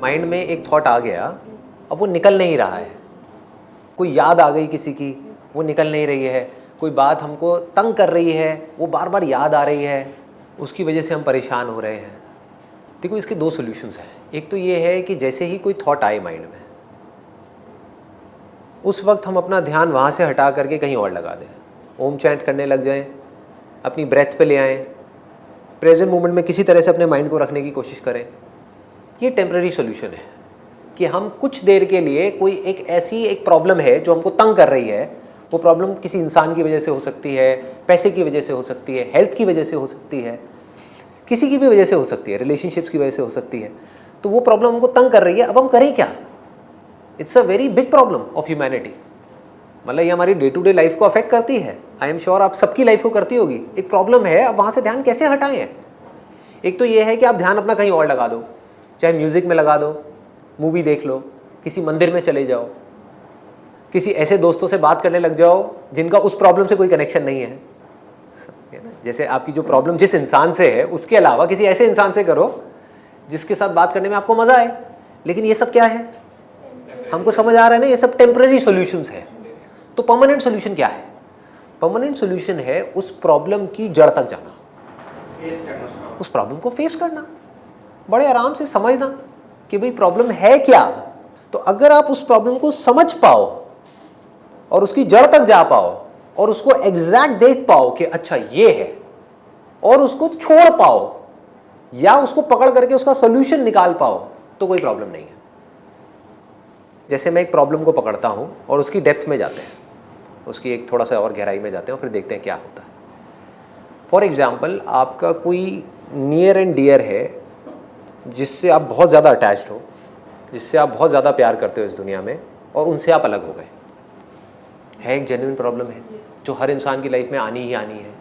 Mind में एक thought आ गया, अब वो निकल नहीं रहा है। कोई याद आ गई किसी की, वो निकल नहीं रही है। कोई बात हमको तंग कर रही है, वो बार बार याद आ रही है, उसकी वजह से हम परेशान हो रहे हैं। देखो, इसके दो सॉल्यूशंस हैं। एक तो ये है कि जैसे ही कोई थॉट आए माइंड में, उस वक्त हम अपना ध्यान वहाँ से हटा करके कहीं और लगा दें। ओम चैंट करने लग जाएं, अपनी ब्रेथ पे ले आएँ, प्रेजेंट मोमेंट में किसी तरह से अपने माइंड को रखने की कोशिश करें। ये टेम्पररी सॉल्यूशन है कि हम कुछ देर के लिए, कोई एक प्रॉब्लम है जो हमको तंग कर रही है, वो प्रॉब्लम किसी इंसान की वजह से हो सकती है, पैसे की वजह से हो सकती है, हेल्थ की वजह से हो सकती है, किसी की भी वजह से हो सकती है, रिलेशनशिप्स की वजह से हो सकती है। तो वो प्रॉब्लम हमको तंग कर रही है, अब हम करें क्या? It's a very big problem of humanity. मतलब ये हमारी डे टू डे लाइफ को अफेक्ट करती है। आई एम श्योर आप सबकी लाइफ को करती होगी। एक प्रॉब्लम है, अब वहाँ से ध्यान कैसे हटाएं? एक तो ये है कि आप ध्यान अपना कहीं और लगा दो, चाहे म्यूज़िक में लगा दो, मूवी देख लो, किसी मंदिर में चले जाओ, किसी ऐसे दोस्तों से बात करने लग जाओ जिनका उस प्रॉब्लम से कोई कनेक्शन नहीं है। जैसे आपकी जो प्रॉब्लम जिस इंसान से है, उसके अलावा किसी ऐसे इंसान से करो जिसके साथ बात करने में आपको मज़ा आए। लेकिन ये सब क्या है, हमको समझ आ रहा है ना, ये सब टेम्पररी सॉल्यूशंस है। तो परमानेंट सॉल्यूशन क्या है? परमानेंट सॉल्यूशन है उस प्रॉब्लम की जड़ तक जाना, उस प्रॉब्लम को फेस करना, बड़े आराम से समझना कि भाई प्रॉब्लम है क्या। तो अगर आप उस प्रॉब्लम को समझ पाओ और उसकी जड़ तक जा पाओ और उसको एग्जैक्ट देख पाओ कि अच्छा ये है, और उसको छोड़ पाओ या उसको पकड़ करके उसका सॉल्यूशन निकाल पाओ, तो कोई प्रॉब्लम नहीं है। जैसे मैं एक प्रॉब्लम को पकड़ता हूं और उसकी डेप्थ में जाते हैं, उसकी एक थोड़ा सा और गहराई में जाते हैं और फिर देखते हैं क्या होता है। फॉर एग्जाम्पल, आपका कोई नियर एंड डियर है जिससे आप बहुत ज़्यादा अटैच्ड हो, जिससे आप बहुत ज़्यादा प्यार करते हो इस दुनिया में, और उनसे आप अलग हो गए। है एक जेन्युइन प्रॉब्लम है जो हर इंसान की लाइफ में आनी ही आनी है।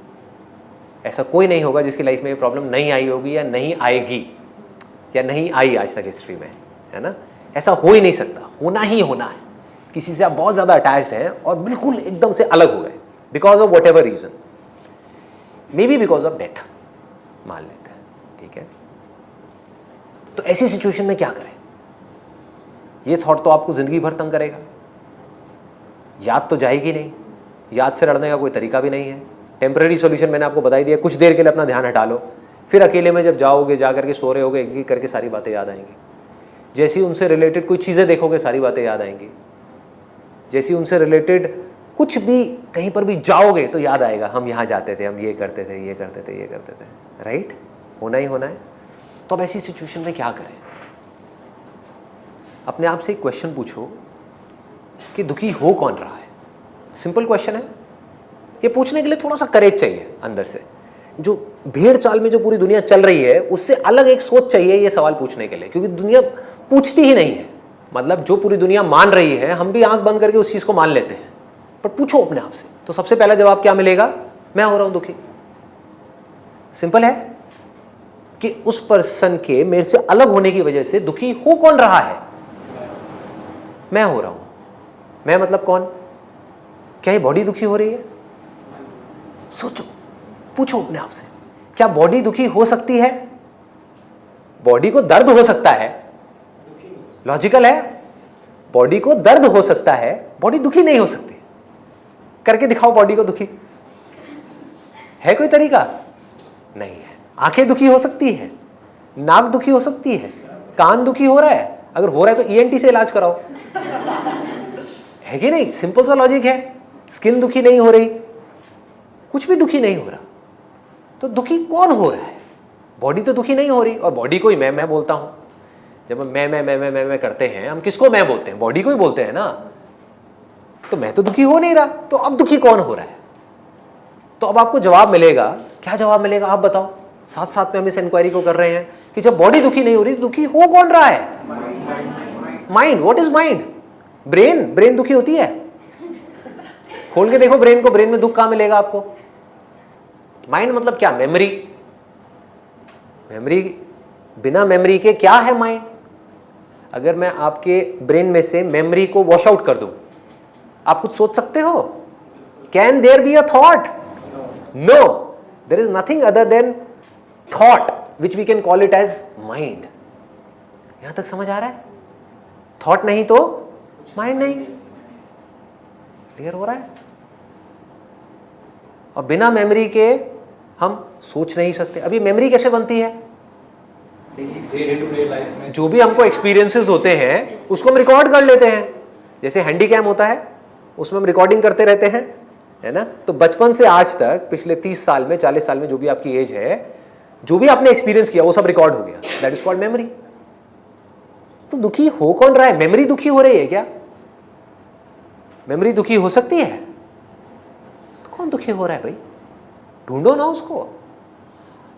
ऐसा कोई नहीं होगा जिसकी लाइफ में ये प्रॉब्लम नहीं आई होगी या नहीं आएगी या नहीं आई आज तक हिस्ट्री में, है ना। ऐसा हो ही नहीं सकता, होना ही होना है। किसी से आप बहुत ज़्यादा अटैच्ड हैं और बिल्कुल एकदम से अलग हो गए because of what ever reason, may be because of death, मान लेते हैं, ठीक है। तो ऐसी सिचुएशन में क्या करें? ये थॉट तो आपको ज़िंदगी भर तंग करेगा, याद तो जाएगी नहीं, याद से लड़ने का कोई तरीका भी नहीं है। टेम्पररी सॉल्यूशन मैंने आपको बता ही दिया, कुछ देर के लिए अपना ध्यान हटा लो, फिर अकेले में जब जाओगे, जा करके सो रहे होगे, एक एक करके सारी बातें याद आएंगी। जैसी उनसे रिलेटेड कोई चीज़ें देखोगे, सारी बातें याद आएंगी। जैसी उनसे रिलेटेड कुछ भी कहीं पर भी जाओगे तो याद आएगा, हम यहाँ जाते थे, हम ये करते थे, ये करते थे, ये करते थे, राइट। होना ही होना है। तो अब ऐसी सिचुएशन में क्या करें? अपने आप से एक क्वेश्चन पूछो कि दुखी हो कौन रहा है। सिंपल क्वेश्चन है, ये पूछने के लिए थोड़ा सा करेज चाहिए अंदर से। जो भेड़ चाल में जो पूरी दुनिया चल रही है, उससे अलग एक सोच चाहिए ये सवाल पूछने के लिए, क्योंकि दुनिया पूछती ही नहीं है। मतलब जो पूरी दुनिया मान रही है, हम भी आंख बंद करके उस चीज़ को मान लेते हैं। पर पूछो अपने आप से, तो सबसे पहला जवाब क्या मिलेगा? मैं हो रहा हूं दुखी। सिंपल है कि उस पर्सन के मेरे से अलग होने की वजह से दुखी हो कौन रहा है? मैं हो रहा हूं। मैं मतलब कौन? क्या ये बॉडी दुखी हो रही है? सोचो, पूछो अपने आप से, क्या बॉडी दुखी हो सकती है? बॉडी को दर्द हो सकता है, लॉजिकल है। बॉडी को दर्द हो सकता है, बॉडी दुखी नहीं हो सकती। करके दिखाओ बॉडी को दुखी। है कोई तरीका? नहीं है। आंखें दुखी हो सकती है, नाक दुखी हो सकती है, कान दुखी हो रहा है, अगर हो रहा है तो ईएनटी से इलाज कराओ, है कि नहीं? सिंपल सा लॉजिक है। स्किन दुखी नहीं हो रही, कुछ भी दुखी नहीं हो रहा, तो दुखी कौन हो रहा है? बॉडी तो दुखी नहीं हो रही। और बॉडी को ही मैं बोलता हूं। जब हम मैं करते हैं, हम किसको मैं बोलते हैं? बॉडी को ही बोलते हैं ना। तो मैं तो दुखी हो नहीं रहा, तो अब दुखी कौन हो रहा है? तो अब आपको जवाब मिलेगा। क्या जवाब मिलेगा आप बताओ? साथ साथ में हम इस इंक्वायरी को कर रहे हैं कि जब बॉडी दुखी नहीं हो रही तो दुखी हो कौन रहा है? Mind. What is mind? Brain. Brain दुखी होती है? खोल के देखो ब्रेन को, ब्रेन में दुख कहां मिलेगा आपको? माइंड मतलब क्या? मेमोरी। मेमोरी, बिना मेमोरी के क्या है माइंड? अगर मैं आपके ब्रेन में से मेमोरी को वॉश आउट कर दूं, आप कुछ सोच सकते हो? Can there be a thought? No, there is nothing other than thought which we can call it as mind. यहां तक समझ आ रहा है? थॉट नहीं तो माइंड नहीं। क्लियर हो रहा है? और बिना मेमोरी के हम सोच नहीं सकते। अभी मेमोरी कैसे बनती है? जो भी हमको एक्सपीरियंसेस होते हैं उसको हम रिकॉर्ड कर लेते हैं। जैसे हैंडीकैम होता है, उसमें हम रिकॉर्डिंग करते रहते हैं, है ना? तो बचपन से आज तक पिछले 30 साल में, 40 साल में, जो भी आपकी एज है, जो भी आपने एक्सपीरियंस किया वो सब रिकॉर्ड हो गया। That is called memory. तो दुखी हो कौन रहा है? मेमोरी दुखी हो रही है क्या? मेमोरी दुखी हो सकती है? तो कौन दुखी हो रहा है भाई? ढूंढो ना उसको।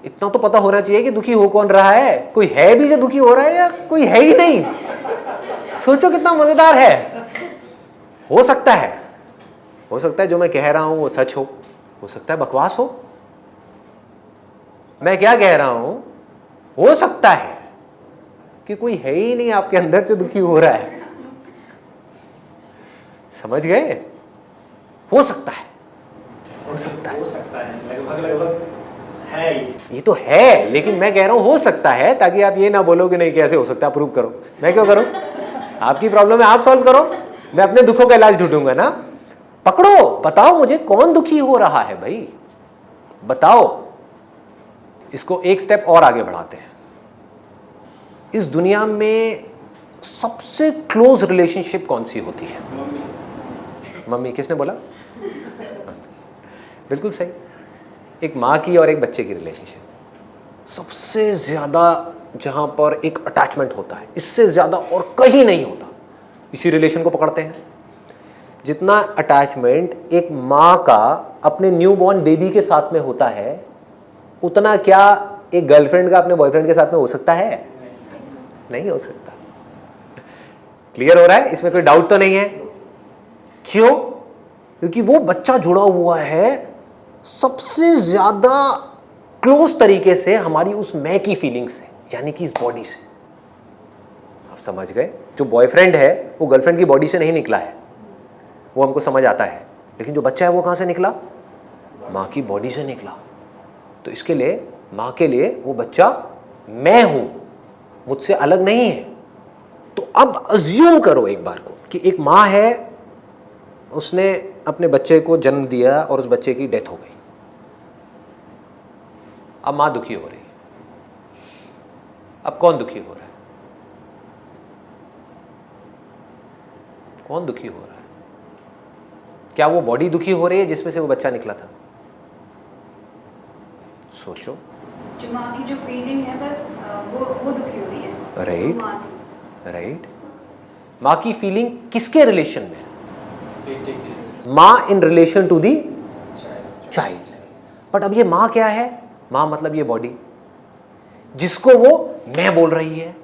इतना तो पता होना चाहिए कि दुखी हो कौन रहा है। कोई है भी जो दुखी हो रहा है या कोई है ही नहीं? सोचो कितना मजेदार है। हो सकता है जो मैं कह रहा हूं वो सच हो सकता है बकवास हो। मैं क्या कह रहा हूं? हो सकता है कि कोई है ही नहीं आपके अंदर जो दुखी हो रहा है। समझ गए? हो सकता है लगभग है। ये तो है, लेकिन मैं कह रहा हूं हो सकता है, ताकि आप ये ना बोलो कि नहीं कैसे हो सकता है, प्रूव करो। मैं क्यों करूं? आपकी प्रॉब्लम है, आप सॉल्व करो। मैं अपने दुखों का इलाज ढूंढूंगा ना। पकड़ो, बताओ मुझे कौन दुखी हो रहा है भाई, बताओ। इसको एक स्टेप और आगे बढ़ाते हैं। इस दुनिया में सबसे क्लोज रिलेशनशिप कौन सी होती है? मम्मी। किसने बोला? बिल्कुल सही। एक माँ की और एक बच्चे की रिलेशनशिप सबसे ज्यादा, जहां पर एक अटैचमेंट होता है, इससे ज्यादा और कहीं नहीं होता। इसी रिलेशन को पकड़ते हैं। जितना अटैचमेंट एक माँ का अपने न्यूबॉर्न बेबी के साथ में होता है, उतना क्या एक गर्लफ्रेंड का अपने बॉयफ्रेंड के साथ में हो सकता है? नहीं हो सकता। क्लियर हो रहा है? इसमें कोई डाउट तो नहीं है? क्यों? क्योंकि वो बच्चा जुड़ा हुआ है सबसे ज्यादा क्लोज तरीके से हमारी उस मैं की फीलिंग से, यानी कि इस बॉडी से। आप समझ गए? जो बॉयफ्रेंड है वो गर्लफ्रेंड की बॉडी से नहीं निकला है, वो हमको समझ आता है। लेकिन जो बच्चा है वो कहां से निकला? माँ की बॉडी से निकला। तो इसके लिए, माँ के लिए वो बच्चा मैं हूं, मुझसे अलग नहीं है। तो अब अज्यूम करो एक बार को कि एक माँ है, उसने अपने बच्चे को जन्म दिया और उस बच्चे की डेथ हो गई। अब माँ दुखी हो रही है। अब कौन दुखी हो रहा है? कौन दुखी हो रहा है? क्या वो बॉडी दुखी हो रही है जिसमें से वो बच्चा निकला था? सोचो। जो माँ की जो फीलिंग है, बस वो दुखी हो रही है। Right, right. माँ की फीलिंग किसके रिलेशन में? माँ in relation to the child. But अब ये माँ क्या है? माँ मतलब ये बॉडी जिसको वो मैं बोल रही है।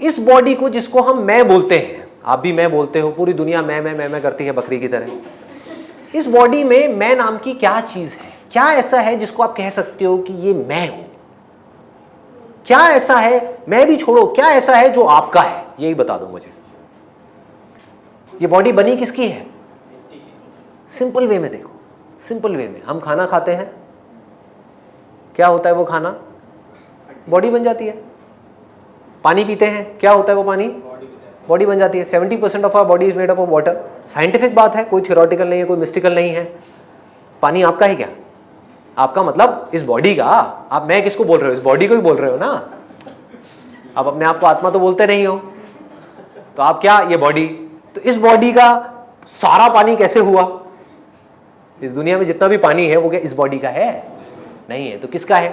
इस बॉडी को जिसको हम मैं बोलते हैं, आप भी मैं बोलते हो, पूरी दुनिया मैं करती है बकरी की तरह। इस बॉडी में मैं नाम की क्या चीज है? क्या ऐसा है जिसको आप कह सकते हो कि ये मैं हूं? क्या ऐसा है? मैं भी छोड़ो, क्या ऐसा है जो आपका है? यही बता दो मुझे। ये बॉडी बनी किसकी है? सिंपल वे में देखो, सिंपल वे में हम खाना खाते हैं, क्या होता है वो खाना? बॉडी बन जाती है। पानी पीते हैं, क्या होता है वो पानी? बॉडी बन जाती है। 70% of our body is made up of water. Scientific बात है, कोई थियोरेटिकल नहीं है, कोई मिस्टिकल नहीं है। पानी आपका है क्या? आपका मतलब इस बॉडी का। आप मैं किसको बोल रहे हो? इस बॉडी को ही बोल रहे हो ना। आप अपने आप को आत्मा तो बोलते नहीं हो, तो आप क्या? ये बॉडी। तो इस बॉडी का सारा पानी कैसे हुआ? इस दुनिया में जितना भी पानी है वो क्या इस बॉडी का है? नहीं है। तो किसका है?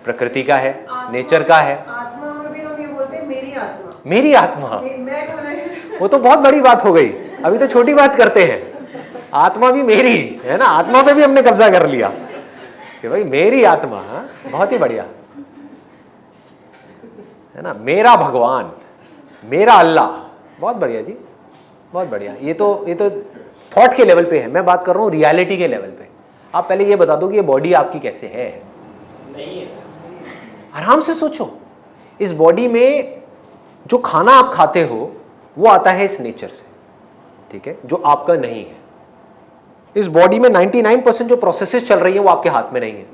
प्रकृति का है, नेचर का है। आत्मा में भी हम ये बोलते हैं मेरी आत्मा। मेरी आत्मा, मैं कौन है? वो तो बहुत बड़ी बात हो गई। अभी तो छोटी बात करते हैं। आत्मा भी मेरी है ना, आत्मा पे भी हमने कब्जा कर लिया कि भाई मेरी आत्मा। बहुत ही बढ़िया है ना। मेरा भगवान, मेरा अल्लाह, बहुत बढ़िया जी, बहुत बढ़िया। ये तो थॉट के लेवल पे है, मैं बात कर रहा हूँ रियलिटी के लेवल पे। आप पहले ये बता दो कि ये बॉडी आपकी कैसे है? नहीं है। आराम से सोचो। इस बॉडी में जो खाना आप खाते हो वो आता है इस नेचर से, ठीक है, जो आपका नहीं है। इस बॉडी में 99% जो प्रोसेसेस चल रही है वो आपके हाथ में नहीं है।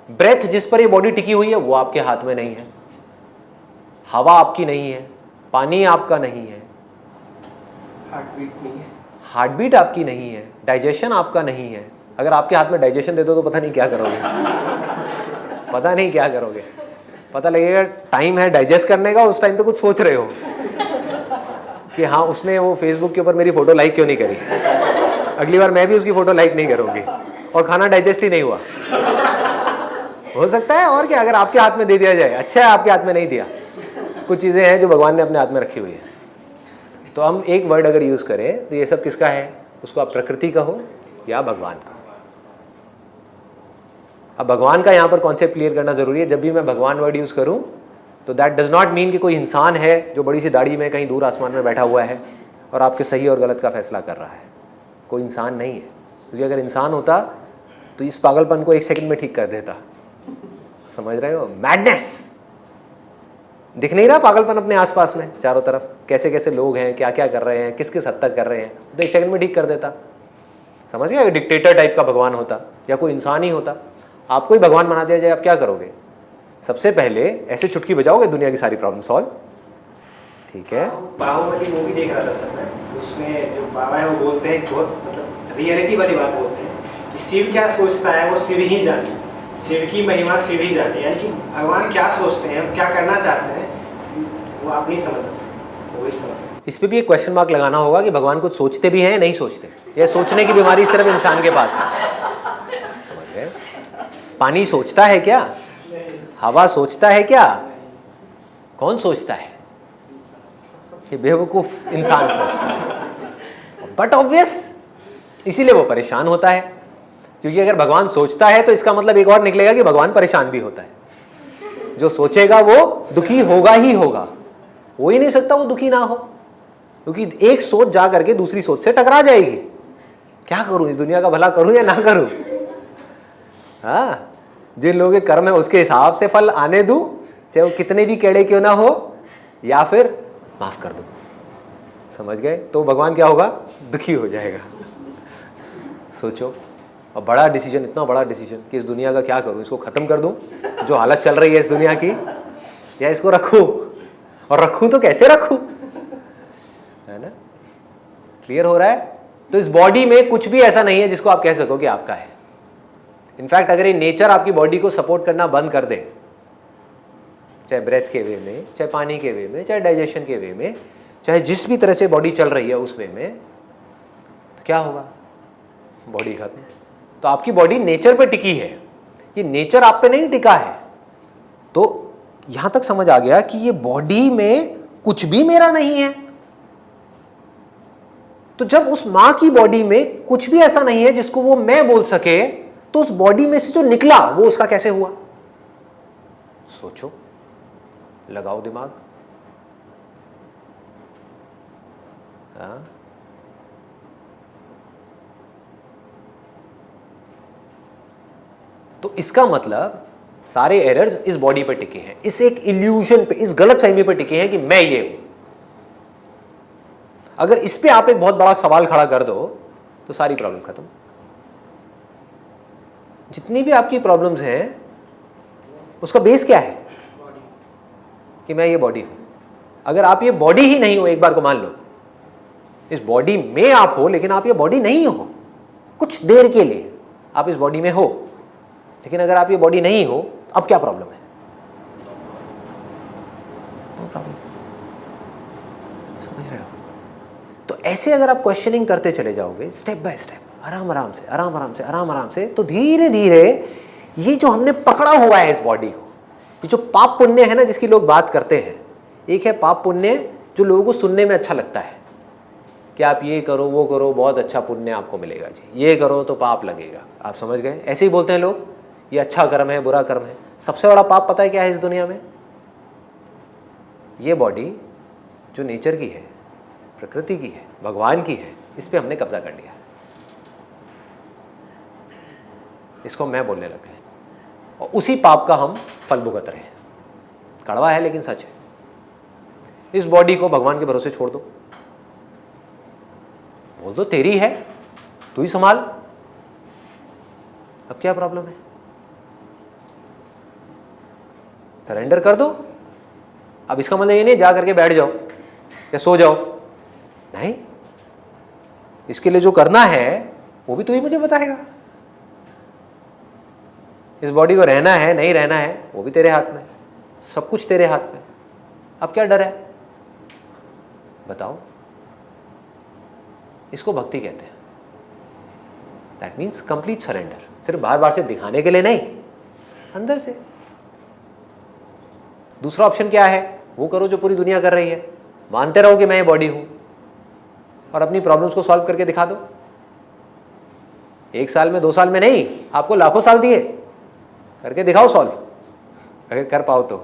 ब्रेथ जिस पर ये बॉडी टिकी हुई है वो आपके हाथ में नहीं है। हवा आपकी नहीं है, पानी आपका नहीं है, हार्ट बीट नहीं है, हार्ट बीट आपकी नहीं है, डाइजेशन आपका नहीं है। अगर आपके हाथ में डाइजेशन दे दो तो पता नहीं क्या करोगे, पता नहीं क्या करोगे। पता लगेगा टाइम है डाइजेस्ट करने का, उस टाइम पे कुछ सोच रहे हो कि हाँ उसने वो फेसबुक के ऊपर मेरी फोटो लाइक क्यों नहीं करी, अगली बार मैं भी उसकी फोटो लाइक नहीं करूँगी, और खाना डाइजेस्ट ही नहीं हुआ। हो सकता है, और क्या, अगर आपके हाथ में दे दिया जाए। अच्छा है आपके हाथ में नहीं दिया, कुछ चीज़ें हैं जो भगवान ने अपने हाथ में रखी हुई है। तो हम एक वर्ड अगर यूज़ करें तो ये सब किसका है, उसको आप प्रकृति कहो या भगवान का। अब भगवान का यहाँ पर कॉन्सेप्ट क्लियर करना जरूरी है। जब भी मैं भगवान वर्ड यूज़ करूँ तो दैट डज नॉट मीन कि कोई इंसान है जो बड़ी सी दाढ़ी में कहीं दूर आसमान में बैठा हुआ है और आपके सही और गलत का फैसला कर रहा है। कोई इंसान नहीं है, क्योंकि अगर इंसान होता तो इस पागलपन को 1 सेकंड में ठीक कर देता। समझ रहे हो, मैडनेस। दिख नहीं रहा पागलपन अपने आसपास में चारों तरफ, कैसे कैसे लोग हैं, क्या क्या कर रहे हैं, किस किस हद तक कर रहे हैं, तो 1 सेकंड में ठीक कर देता। समझ गया, डिक्टेटर टाइप का भगवान होता या कोई इंसान ही होता, आपको ही भगवान बना दिया जाए, आप क्या करोगे? सबसे पहले ऐसे चुटकी बजाओगे, दुनिया की सारी प्रॉब्लम सॉल्व। ठीक है, बाहुबली मूवी देख रहा था सर मैं, तो उसमें जो बाबा है वो बोलते हैं, बहुत मतलब रियलिटी वाली बात बोलते हैं कि शिव क्या सोचता है वो शिव ही जाने, शिव की महिमा शिव ही जाने। यानी कि भगवान क्या सोचते हैं, क्या करना चाहते हैं, वो आप नहीं समझ सकते, वो ही समझ सकते। इस पे भी एक क्वेश्चन मार्क लगाना होगा कि भगवान कुछ सोचते भी हैं, नहीं सोचते, या सोचने की बीमारी सिर्फ इंसान के पास है। समझ गए? पानी सोचता है क्या? हवा सोचता है क्या? कौन सोचता है? ये बेवकूफ इंसान सोचता है। बट ऑब्वियस, इसीलिए वो परेशान होता है, क्योंकि अगर भगवान सोचता है तो इसका मतलब एक और निकलेगा कि भगवान परेशान भी होता है। जो सोचेगा वो दुखी होगा ही होगा, हो ही नहीं सकता वो दुखी ना हो, क्योंकि एक सोच जा करके दूसरी सोच से टकरा जाएगी। क्या करूं, इस दुनिया का भला करूं या ना करूं? हाँ, जिन लोगों के कर्म है उसके हिसाब से फल आने दूं, चाहे वो कितने भी केड़े क्यों ना हो, या फिर माफ कर दूं। समझ गए? तो भगवान क्या होगा, दुखी हो जाएगा। सोचो, और बड़ा डिसीजन, इतना बड़ा डिसीजन कि इस दुनिया का क्या करूं, इसको खत्म कर दूं जो हालत चल रही है इस दुनिया की, या इसको रखूं, और रखूं तो कैसे रखूं, है ना? क्लियर हो रहा है? तो इस बॉडी में कुछ भी ऐसा नहीं है जिसको आप कह सको कि आपका है। इनफैक्ट अगर ये नेचर आपकी बॉडी को सपोर्ट करना बंद कर दे, चाहे ब्रेथ के वे में, चाहे पानी के वे में, चाहे डाइजेशन के वे में, चाहे जिस भी तरह से बॉडी चल रही है उस वे में, तो क्या होगा, बॉडी खत्म। तो आपकी बॉडी नेचर पे टिकी है, ये नेचर आप पे नहीं टिका है। तो यहां तक समझ आ गया कि ये बॉडी में कुछ भी मेरा नहीं है। तो जब उस मां की बॉडी में कुछ भी ऐसा नहीं है जिसको वो मैं बोल सके, तो उस बॉडी में से जो निकला वो उसका कैसे हुआ? सोचो, लगाओ दिमाग। हाँ, तो इसका मतलब सारे एरर्स इस बॉडी पे टिके हैं, इस एक इल्यूजन पे, इस गलतफहमी पे टिके हैं कि मैं ये हूं। अगर इस पे आप एक बहुत बड़ा सवाल खड़ा कर दो तो सारी प्रॉब्लम खत्म। जितनी भी आपकी प्रॉब्लम्स हैं उसका बेस क्या है, कि मैं ये बॉडी हूं। अगर आप ये बॉडी ही नहीं हो, एक बार को मान लो इस बॉडी में आप हो, लेकिन आप ये बॉडी नहीं हो, कुछ देर के लिए आप इस बॉडी में हो, लेकिन अगर आप ये बॉडी नहीं हो, अब क्या प्रॉब्लम है? No problem. समझ रहे हो? तो ऐसे अगर आप क्वेश्चनिंग करते चले जाओगे स्टेप बाय स्टेप, आराम आराम से, आराम आराम से, आराम आराम से, तो धीरे धीरे ये जो हमने पकड़ा हुआ है इस बॉडी को, ये जो पाप पुण्य है ना जिसकी लोग बात करते हैं, एक है पाप पुण्य जो लोगों को सुनने में अच्छा लगता है कि आप ये करो वो करो, बहुत अच्छा पुण्य आपको मिलेगा जी, ये करो तो पाप लगेगा। आप समझ गए? ऐसे ही बोलते हैं लोग, ये अच्छा कर्म है, बुरा कर्म है। सबसे बड़ा पाप पता है क्या है इस दुनिया में? ये बॉडी जो नेचर की है, प्रकृति की है, भगवान की है, इस पे हमने कब्जा कर लिया। इसको मैं बोलने लग गए और उसी पाप का हम फल भुगत रहे हैं। कड़वा है लेकिन सच है। इस बॉडी को भगवान के भरोसे छोड़ दो, बोल दो तेरी है, तू ही संभाल। अब क्या प्रॉब्लम है? सरेंडर कर दो। अब इसका मतलब ये नहीं जा करके बैठ जाओ या सो जाओ, नहीं, इसके लिए जो करना है वो भी तू ही मुझे बताएगा। इस बॉडी को रहना है नहीं रहना है वो भी तेरे हाथ में, सब कुछ तेरे हाथ में। अब क्या डर है बताओ? इसको भक्ति कहते हैं। दैट मीन्स कंप्लीट सरेंडर, सिर्फ बार बार से दिखाने के लिए नहीं, अंदर से। दूसरा ऑप्शन क्या है? वो करो जो पूरी दुनिया कर रही है, मानते रहो कि मैं ये बॉडी हूं और अपनी प्रॉब्लम्स को सॉल्व करके दिखा दो। 1 साल में 2 साल में नहीं, आपको लाखों साल दिए, करके दिखाओ सॉल्व, अगर कर पाओ तो।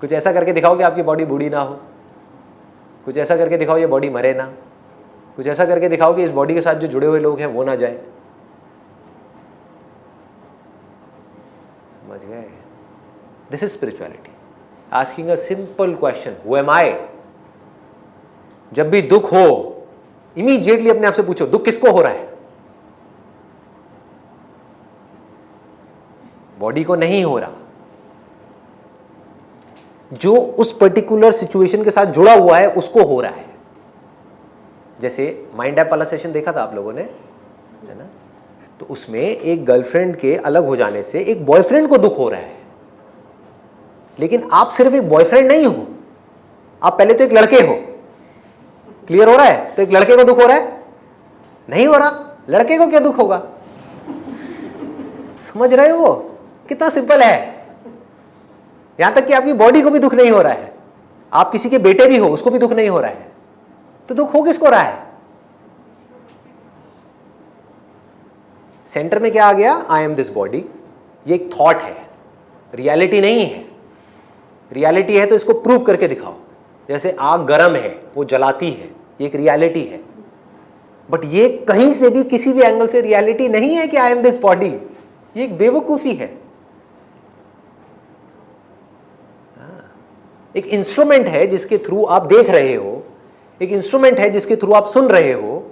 कुछ ऐसा करके दिखाओ कि आपकी बॉडी बूढ़ी ना हो, कुछ ऐसा करके दिखाओ ये बॉडी मरे ना, कुछ ऐसा करके दिखाओ कि इस बॉडी के साथ जो जुड़े हुए लोग हैं वो ना जाए। समझ गए? This is spirituality, asking a simple question, who am I. जब भी दुख हो इमीडिएटली अपने आप से पूछो, दुख किसको हो रहा है? बॉडी को नहीं हो रहा, जो उस पर्टिकुलर सिचुएशन के साथ जुड़ा हुआ है उसको हो रहा है। जैसे माइंड ऐप वाला सेशन देखा था आप लोगों ने, है ना? तो उसमें एक गर्लफ्रेंड के अलग हो जाने से एक बॉयफ्रेंड को दुख हो रहा है, लेकिन आप सिर्फ एक बॉयफ्रेंड नहीं हो, आप पहले तो एक लड़के हो। क्लियर हो रहा है? तो एक लड़के को दुख हो रहा है? नहीं हो रहा, लड़के को क्या दुख होगा? समझ रहे हो? कितना सिंपल है। यहां तक कि आपकी बॉडी को भी दुख नहीं हो रहा है, आप किसी के बेटे भी हो उसको भी दुख नहीं हो रहा है, तो दुख हो किसको रहा है? सेंटर में क्या आ गया? I am this body. ये एक थॉट है, रियलिटी नहीं है। रियलिटी है तो इसको प्रूव करके दिखाओ। जैसे आग गर्म है, वो जलाती है, ये एक रियलिटी है। बट ये कहीं से भी किसी भी एंगल से रियलिटी नहीं है कि आई एम दिस बॉडी। ये एक बेवकूफी है। एक इंस्ट्रूमेंट है जिसके थ्रू आप देख रहे हो, एक इंस्ट्रूमेंट है जिसके थ्रू आप सुन रहे हो,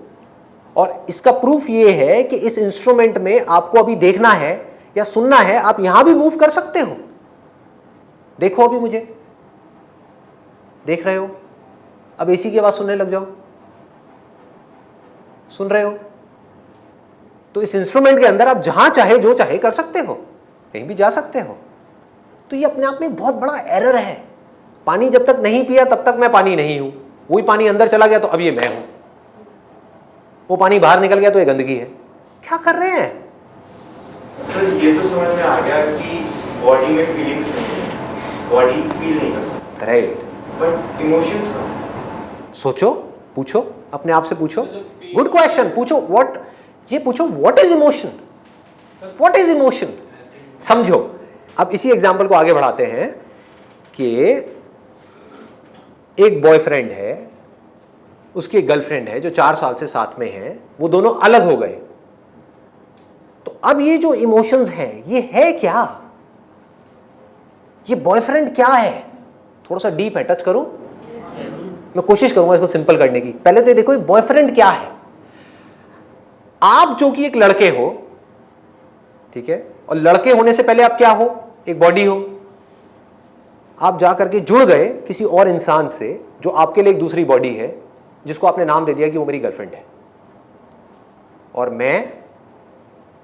और इसका प्रूफ ये है कि इस इंस्ट्रूमेंट में आपको अभी देखना है या सुनना है, आप यहां भी मूव कर सकते हो। देखो अभी मुझे देख रहे हो, अब एसी की आवाज सुनने लग जाओ, सुन रहे हो? तो इस इंस्ट्रूमेंट के अंदर आप जहां चाहे जो चाहे कर सकते हो, कहीं भी जा सकते हो। तो ये अपने आप में बहुत बड़ा एरर है। पानी जब तक नहीं पिया तब तक मैं पानी नहीं हूं, वही पानी अंदर चला गया तो अब ये मैं हूं, वो पानी बाहर निकल गया तो ये गंदगी है। क्या कर रहे हैं? सर ये तो समझ में आ गया कि बॉडी में फीलिंग्स नहीं है, बॉडी फील नहीं कर सकती, राइट। बट इमोशंस का सोचो, पूछो अपने आप से, पूछो, गुड क्वेश्चन पूछो। व्हाट, ये पूछो what is emotion, what is emotion, समझो। अब इसी एग्जाम्पल को आगे बढ़ाते हैं कि एक बॉयफ्रेंड है, उसकी एक गर्लफ्रेंड है जो 4 साल से साथ में है, वो दोनों अलग हो गए। तो अब ये जो इमोशंस है ये है क्या? ये बॉयफ्रेंड क्या है? थोड़ा सा डीप है, टच करूं? मैं कोशिश करूंगा इसको सिंपल करने की। पहले तो ये देखो बॉयफ्रेंड क्या है। आप जो कि एक लड़के हो, ठीक है, और लड़के होने से पहले आप क्या हो? एक बॉडी हो। आप जाकर के जुड़ गए किसी और इंसान से जो आपके लिए एक दूसरी बॉडी है, जिसको आपने नाम दे दिया कि वो मेरी गर्लफ्रेंड है और मैं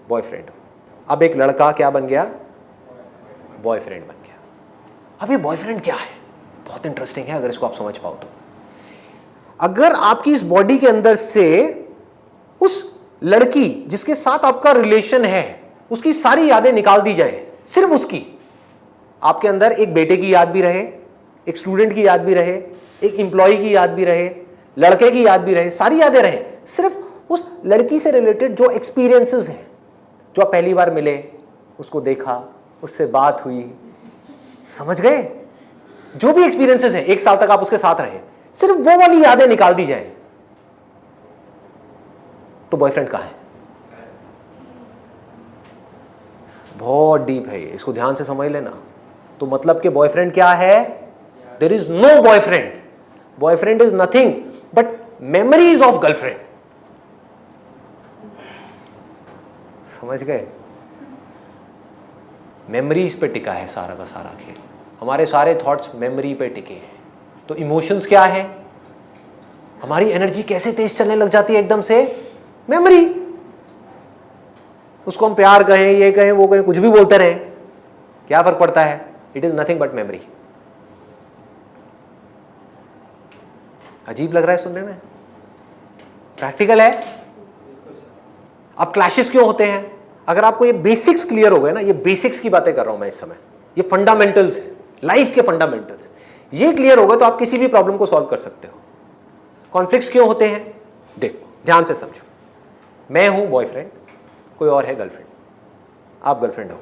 बॉयफ्रेंड हूं। अब एक लड़का क्या बन गया? बॉयफ्रेंड बन गया। अब ये बॉयफ्रेंड क्या है? बहुत इंटरेस्टिंग है अगर इसको आप समझ पाओ तो। अगर आपकी इस बॉडी के अंदर से उस लड़की जिसके साथ आपका रिलेशन है उसकी सारी यादें निकाल दी जाए, सिर्फ उसकी, आपके अंदर एक बेटे की याद भी रहे, एक स्टूडेंट की याद भी रहे, एक एम्प्लॉय की याद भी रहे, लड़के की याद भी रहे, सारी यादें रहे, सिर्फ उस लड़की से रिलेटेड जो एक्सपीरियंसेस हैं, जो आप पहली बार मिले, उसको देखा, उससे बात हुई, समझ गए? जो भी एक्सपीरियंसेस हैं, 1 साल तक आप उसके साथ रहे, सिर्फ वो वाली यादें निकाल दी जाए, तो बॉयफ्रेंड कहां है? बहुत डीप है ये, इसको ध्यान से समझ लेना। तो मतलब कि बॉयफ्रेंड क्या है? There is no boyfriend. Boyfriend is nothing but memories of girlfriend. समझ गए? मेमोरीज पे टिका है सारा का सारा खेल। हमारे सारे थॉट्स मेमोरी पे टिके हैं। तो इमोशंस क्या है? हमारी एनर्जी कैसे तेज चलने लग जाती है एकदम से? मेमोरी। उसको हम प्यार कहें, ये कहें, वो कहें, कुछ भी बोलते रहें, क्या फर्क पड़ता है? It is nothing but memory. अजीब लग रहा है सुनने में? प्रैक्टिकल है। अब क्लैशेस क्यों होते हैं? अगर आपको ये बेसिक्स क्लियर हो गए ना, ये बेसिक्स की बातें कर रहा हूं मैं इस समय, ये फंडामेंटल्स है, लाइफ के फंडामेंटल्स, ये क्लियर हो गए तो आप किसी भी प्रॉब्लम को सॉल्व कर सकते हो। कॉन्फ्लिक्ट्स क्यों होते हैं? देखो ध्यान से समझो। मैं हूं बॉयफ्रेंड, कोई और है गर्लफ्रेंड, आप गर्लफ्रेंड हो।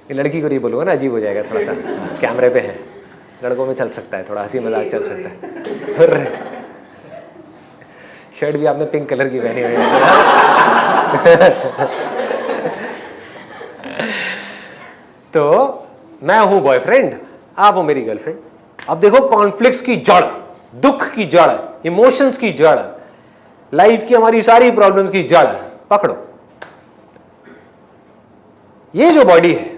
ये लड़की को नहीं बोलूंगा ना, अजीब हो जाएगा थोड़ा सा, कैमरे पे है, लड़कों में चल सकता है, थोड़ा हंसी मजाक चल सकता है। शर्ट भी आपने पिंक कलर की पहनी हुई है। तो मैं हूं बॉयफ्रेंड, आप हो मेरी गर्लफ्रेंड। अब देखो कॉन्फ्लिक्ट्स की जड़, दुख की जड़, इमोशंस की जड़, लाइफ की हमारी सारी प्रॉब्लम्स की जड़ पकड़ो। ये जो बॉडी है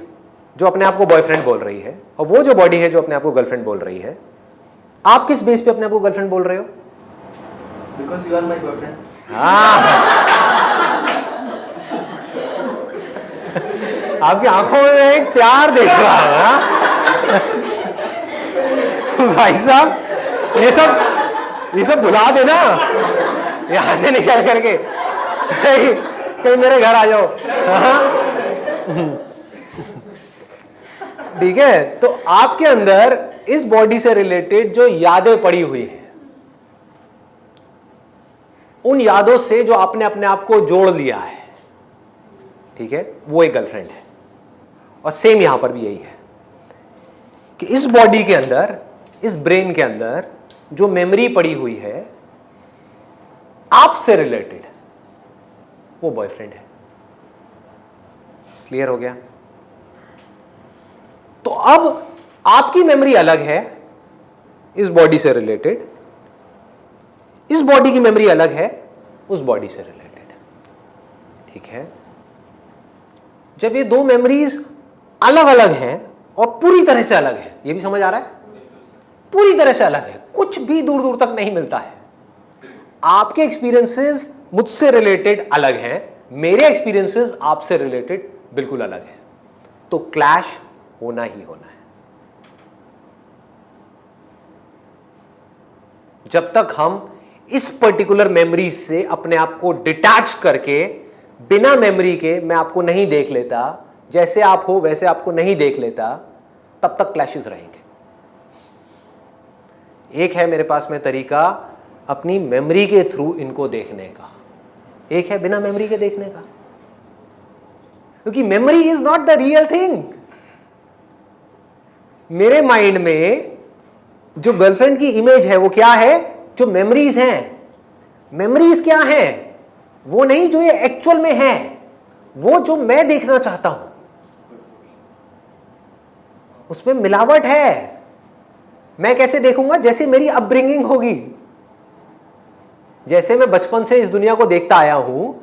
जो अपने आप को बॉयफ्रेंड बोल रही है, और वो जो बॉडी है जो अपने आप को गर्लफ्रेंड बोल रही है, आप किस बेस पे अपने आप को गर्लफ्रेंड बोल रहे हो? Because you are my boyfriend. आपकी आंखों में एक प्यार देख रहा है भाई साहब। ये सब भुला देना यहां से निकल करके, कहीं मेरे घर आ जाओ। ठीक है, तो आपके अंदर इस बॉडी से रिलेटेड जो यादें पड़ी हुई हैं, उन यादों से जो आपने अपने आप को जोड़ लिया है, ठीक है, वो एक गर्लफ्रेंड है। और सेम यहां पर भी यही है कि इस बॉडी के अंदर, इस ब्रेन के अंदर जो मेमोरी पड़ी हुई है आपसे रिलेटेड, वो बॉयफ्रेंड है। क्लियर हो गया? तो अब आपकी मेमोरी अलग है इस बॉडी से रिलेटेड, इस बॉडी की मेमोरी अलग है उस बॉडी से रिलेटेड। ठीक है, जब ये दो मेमोरीज अलग अलग हैं और पूरी तरह से अलग है, ये भी समझ आ रहा है? पूरी तरह से अलग है, कुछ भी दूर दूर तक नहीं मिलता है। आपके एक्सपीरियंसेस मुझसे रिलेटेड अलग हैं, मेरे एक्सपीरियंसेस आपसे रिलेटेड बिल्कुल अलग है, तो क्लैश होना ही होना है। जब तक हम इस पर्टिकुलर मेमोरी से अपने आप को डिटैच करके, बिना मेमोरी के मैं आपको नहीं देख लेता, जैसे आप हो वैसे आपको नहीं देख लेता, तब तक क्लैशेस रहेंगे। एक है मेरे पास में तरीका अपनी मेमोरी के थ्रू इनको देखने का, एक है बिना मेमोरी के देखने का, क्योंकि memory is not the real thing. मेरे माइंड में जो गर्लफ्रेंड की इमेज है वो क्या है? जो मेमोरीज हैं। मेमोरीज क्या है? वो नहीं जो ये एक्चुअल में है, वो जो मैं देखना चाहता हूं, उसमें मिलावट है। मैं कैसे देखूंगा? जैसे मेरी अपब्रिंगिंग होगी, जैसे मैं बचपन से इस दुनिया को देखता आया हूं,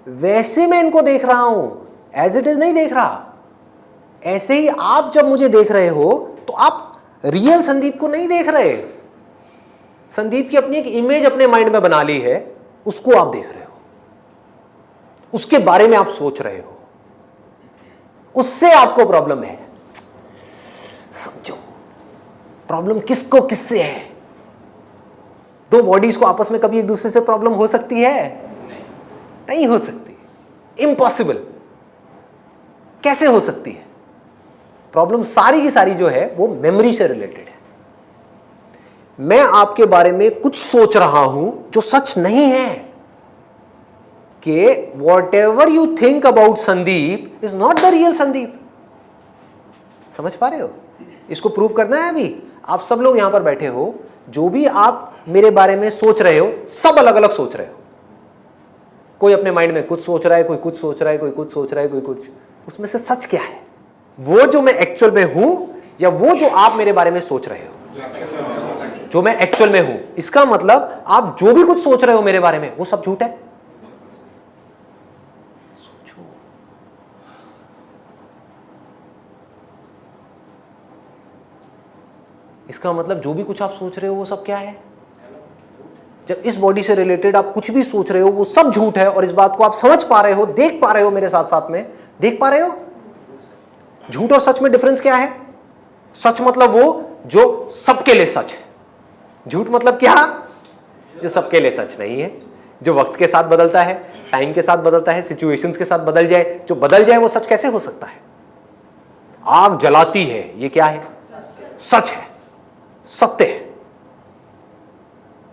वैसे मैं इनको देख रहा हूं, एज इट इज नहीं देख रहा। ऐसे ही आप जब मुझे देख रहे हो तो आप रियल संदीप को नहीं देख रहे। संदीप की अपनी एक इमेज अपने माइंड में बना ली है, उसको आप देख रहे हो, उसके बारे में आप सोच रहे हो, उससे आपको प्रॉब्लम है। समझो प्रॉब्लम किसको किससे है? दो बॉडीज को आपस में कभी एक दूसरे से प्रॉब्लम हो सकती है? नहीं हो सकती, इम्पॉसिबल। कैसे हो सकती है? प्रॉब्लम सारी की सारी जो है वो मेमोरी से रिलेटेड है। मैं आपके बारे में कुछ सोच रहा हूं जो सच नहीं है, कि what ever you think about Sandeep is not the real Sandeep. समझ पा रहे हो? इसको प्रूव करना है। अभी आप सब लोग यहां पर बैठे हो, जो भी आप मेरे बारे में सोच रहे हो, सब अलग अलग सोच रहे हो। कोई अपने माइंड में कुछ सोच रहा है, कोई कुछ सोच रहा है, कोई कुछ सोच रहा है, कोई कुछ। उसमें से सच क्या है? वो जो मैं एक्चुअल में हूं, या वो जो आप मेरे बारे में सोच रहे हो? जो मैं एक्चुअल में हूं। इसका मतलब आप जो भी कुछ सोच रहे हो मेरे बारे में, वो सब झूठ है। सोचो, इसका मतलब जो भी कुछ आप सोच रहे हो वो सब क्या है? जब इस बॉडी से रिलेटेड आप कुछ भी सोच रहे हो वो सब झूठ है, और इस बात को आप समझ पा रहे हो, देख पा रहे हो, मेरे साथ साथ में देख पा रहे हो। झूठ और सच में डिफरेंस क्या है? सच मतलब वो जो सबके लिए सच है, झूठ मतलब क्या? जो सबके लिए सच नहीं है, जो वक्त के साथ बदलता है, टाइम के साथ बदलता है, सिचुएशंस के साथ बदल जाए, जो बदल जाए वो सच कैसे हो सकता है? आग जलाती है, ये क्या है? सच है, सत्य है।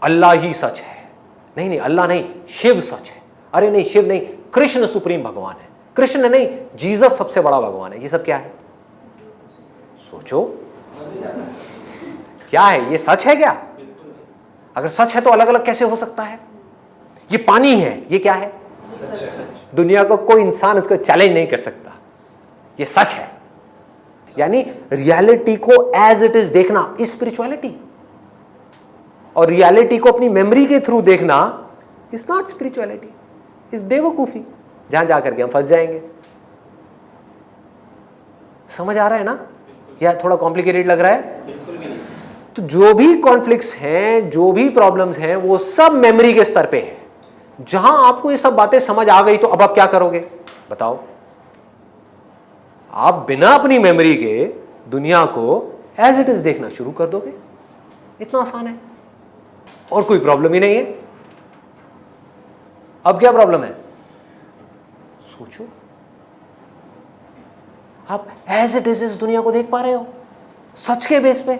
अल्लाह ही सच है। नहीं नहीं, अल्लाह नहीं, शिव सच है। अरे नहीं, शिव नहीं, कृष्ण सुप्रीम भगवान है। कृष्ण नहीं, जीसस सबसे बड़ा भगवान है। ये सब क्या है? सोचो, क्या है ये? सच है क्या? अगर सच है तो अलग अलग कैसे हो सकता है? ये पानी है, ये क्या है? दुनिया को कोई इंसान इसको चैलेंज नहीं कर सकता, ये सच है। यानी रियलिटी को एज इट इज देखना इज स्पिरिचुअलिटी, और रियलिटी को अपनी मेमोरी के थ्रू देखना इज नॉट स्पिरिचुअलिटी, इज बेवकूफी, जहां जाकर के हम फंस जाएंगे। समझ आ रहा है ना? या थोड़ा कॉम्प्लिकेटेड लग रहा है? तो जो भी कॉन्फ्लिक्ट्स हैं, जो भी प्रॉब्लम्स हैं, वो सब मेमोरी के स्तर पे है। जहां आपको ये सब बातें समझ आ गई तो अब आप क्या करोगे बताओ? आप बिना अपनी मेमोरी के दुनिया को एज इट इज देखना शुरू कर दोगे। इतना आसान है, और कोई प्रॉब्लम ही नहीं है। अब क्या प्रॉब्लम है? सोचो, आप एज इट इज इस दुनिया को देख पा रहे हो, सच के बेस पे।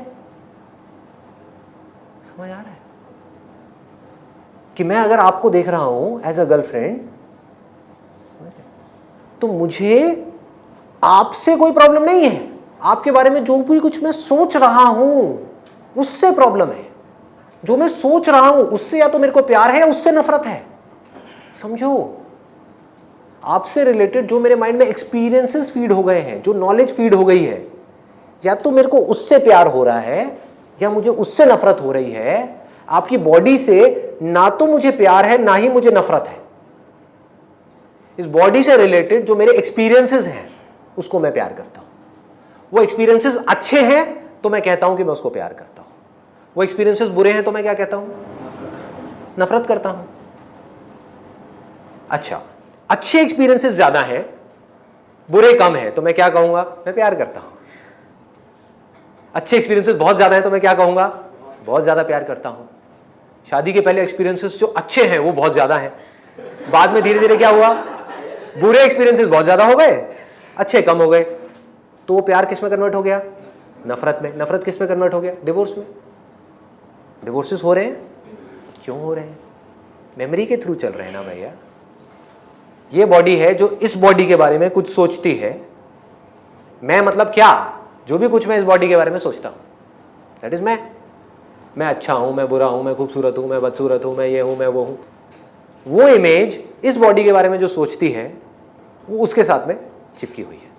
समझ आ रहा है कि मैं अगर आपको देख रहा हूं एज अ गर्लफ्रेंड, तो मुझे आपसे कोई प्रॉब्लम नहीं है। आपके बारे में जो भी कुछ मैं सोच रहा हूं उससे प्रॉब्लम है। जो मैं सोच रहा हूं उससे या तो मेरे को प्यार है या उससे नफरत है। समझो, आपसे रिलेटेड जो मेरे माइंड में एक्सपीरियंसेस फीड हो गए हैं, जो नॉलेज फीड हो गई है, या तो मेरे को उससे प्यार हो रहा है या मुझे उससे नफरत हो रही है। आपकी बॉडी से ना तो मुझे प्यार है ना ही मुझे नफरत है। इस बॉडी से रिलेटेड जो मेरे एक्सपीरियंसेस हैं उसको मैं प्यार करता हूं। वो एक्सपीरियंसेस अच्छे हैं तो मैं कहता हूं कि मैं उसको प्यार करता हूं। वो एक्सपीरियंसेस बुरे हैं तो मैं क्या कहता हूं? नफरत करता हूं। अच्छा, अच्छे एक्सपीरियंसेस ज्यादा हैं, बुरे कम हैं, तो मैं क्या कहूंगा? मैं प्यार करता हूं। अच्छे एक्सपीरियंसेस बहुत ज्यादा हैं तो मैं क्या कहूंगा? बहुत ज्यादा प्यार करता हूं। शादी के पहले एक्सपीरियंसेस जो अच्छे हैं वो बहुत ज्यादा हैं, बाद में धीरे धीरे क्या हुआ? बुरे एक्सपीरियंसेस बहुत ज्यादा हो गए, अच्छे कम हो गए, तो वो प्यार किस में कन्वर्ट हो गया? नफरत में। नफरत किस में कन्वर्ट हो गया? डिवोर्स में। डिवोर्सेस हो रहे हैं, क्यों हो रहे हैं? मेमोरी के थ्रू चल रहे हैं ना भैया। ये बॉडी है जो इस बॉडी के बारे में कुछ सोचती है। मैं मतलब क्या? जो भी कुछ मैं इस बॉडी के बारे में सोचता हूं, दैट इज मैं अच्छा हूं, मैं बुरा हूं, मैं खूबसूरत हूं, मैं बदसूरत हूं, मैं ये हूं, मैं वो हूं। वो इमेज इस बॉडी के बारे में जो सोचती है वो उसके साथ में चिपकी हुई है।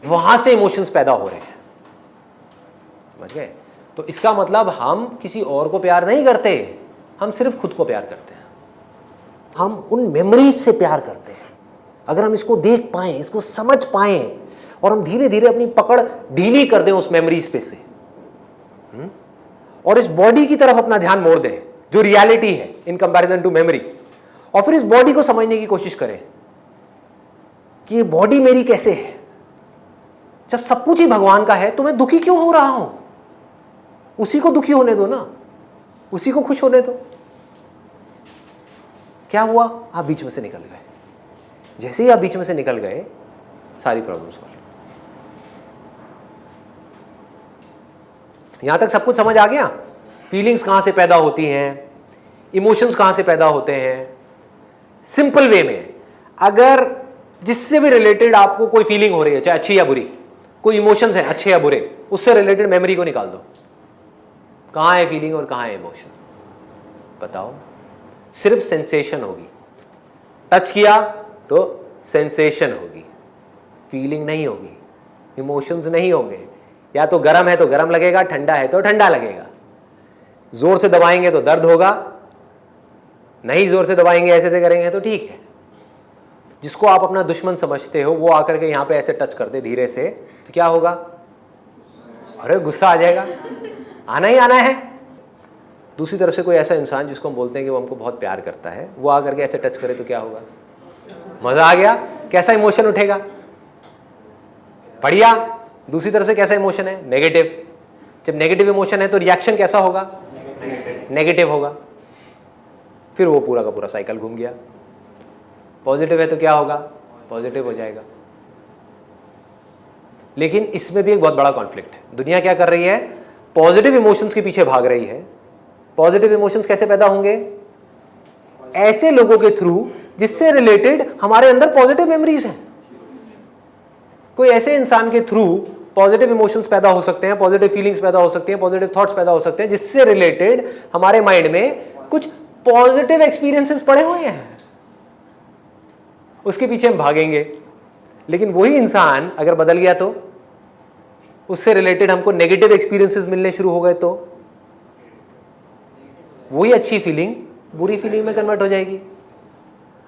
वहां से इमोशंस पैदा हो रहे हैं। समझ गए? तो इसका मतलब हम किसी और को प्यार नहीं करते, हम सिर्फ खुद को प्यार करते हैं। हम उन मेमोरीज से प्यार करते हैं। अगर हम इसको देख पाएं, इसको समझ पाएं, और हम धीरे धीरे अपनी पकड़ ढीली कर दें उस मेमोरीज पे से, और इस बॉडी की तरफ अपना ध्यान मोड़ दें जो रियलिटी है इन कंपैरिजन टू मेमोरी, और फिर इस बॉडी को समझने की कोशिश करें कि ये बॉडी मेरी कैसे है। जब सब कुछ ही भगवान का है तो मैं दुखी क्यों हो रहा हूं? उसी को दुखी होने दो ना, उसी को खुश होने दो। क्या हुआ? आप बीच में से निकल गए। जैसे ही आप बीच में से निकल गए, सारी प्रॉब्लम सॉल्व। यहां तक सब कुछ समझ आ गया? फीलिंग्स कहां से पैदा होती हैं, इमोशंस कहां से पैदा होते हैं। सिंपल वे में, अगर जिससे भी रिलेटेड आपको कोई फीलिंग हो रही है, चाहे अच्छी या बुरी, कोई इमोशंस हैं अच्छे या बुरे, उससे रिलेटेड मेमोरी को निकाल दो। कहां है फीलिंग और कहां है इमोशन? बताओ। सिर्फ सेंसेशन होगी। टच किया तो सेंसेशन होगी, फीलिंग नहीं होगी, इमोशंस नहीं होंगे। या तो गर्म है तो गर्म लगेगा, ठंडा है तो ठंडा लगेगा। जोर से दबाएंगे तो दर्द होगा, नहीं जोर से दबाएंगे, ऐसे से करेंगे तो ठीक है। जिसको आप अपना दुश्मन समझते हो वो आकर के यहां पे ऐसे टच कर दे धीरे से, तो क्या होगा? अरे गुस्सा आ जाएगा। आना ही आना है। दूसरी तरफ से कोई ऐसा इंसान जिसको हम बोलते हैं कि वो हमको बहुत प्यार करता है, वो आकर के ऐसे टच करे तो क्या होगा? मजा आ गया। कैसा इमोशन उठेगा? बढ़िया। दूसरी तरफ से कैसा इमोशन है? नेगेटिव। जब नेगेटिव इमोशन है तो रिएक्शन कैसा होगा? नेगेटिव होगा। फिर वो पूरा का पूरा साइकिल घूम गया। पॉजिटिव है तो क्या होगा? पॉजिटिव हो जाएगा। लेकिन इसमें भी एक बहुत बड़ा कॉन्फ्लिक्ट है। दुनिया क्या कर रही है? पॉजिटिव इमोशंस के पीछे भाग रही है। पॉजिटिव इमोशंस कैसे पैदा होंगे? ऐसे लोगों के थ्रू जिससे रिलेटेड हमारे अंदर पॉजिटिव मेमोरीज हैं। कोई ऐसे इंसान के थ्रू पॉजिटिव इमोशंस पैदा हो सकते हैं, पॉजिटिव फीलिंग्स पैदा हो सकती हैं, पॉजिटिव थॉट्स पैदा हो सकते हैं, जिससे रिलेटेड हमारे माइंड में कुछ पॉजिटिव एक्सपीरियंसेस पड़े हुए हैं। उसके पीछे हम भागेंगे। लेकिन वही इंसान अगर बदल गया तो उससे रिलेटेड हमको नेगेटिव एक्सपीरियंसेस मिलने शुरू हो गए तो वही अच्छी फीलिंग बुरी फीलिंग में कन्वर्ट हो जाएगी।